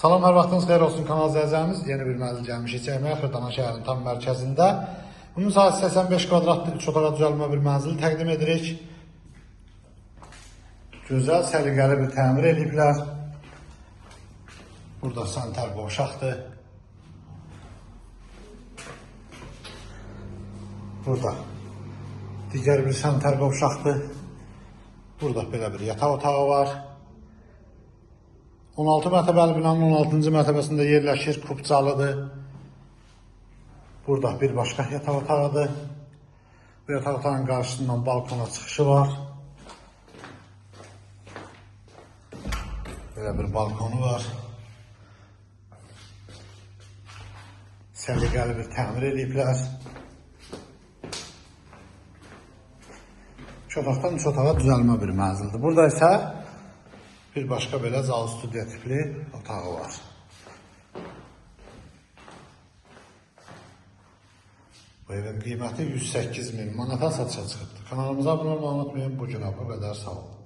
Salam, hər vaxtınız xeyir olsun kanal izləyicilərimiz. Yeni bir mənzil gəlmişik çəkməyə Xırdana şəhərinin tam mərkəzində. Bunun sahəsi 85 kvadratlı 3 otağa düzəlmə bir mənzil təqdim edirik. Gözəl, səliqəli bir təmir ediblər. Burada sanitar qovşaqdır. Burada digər bir sanitar qovşaqdır. Burada belə bir yataq otağı var. 16 mərtəbəli binanın 16-cı mərtəbəsində yerləşir, kubcalıdır. Burada bir başqa yataq otağıdır. Bu yataq otağının qarşısından balkona çıxışı var. Belə bir balkonu var. Səliqəli bir təmir ediblər. İki otaqdan 3 otağa düzəlmə bir mənzildir. Burada isə bir başqa belə zal studiya tipli otağı var. Bu evin qiyməti 108.000 manata satışa çıxıbdır. Kanalımıza abunə olmayı unutmayın. Bu gün bu qədər, sağ olun.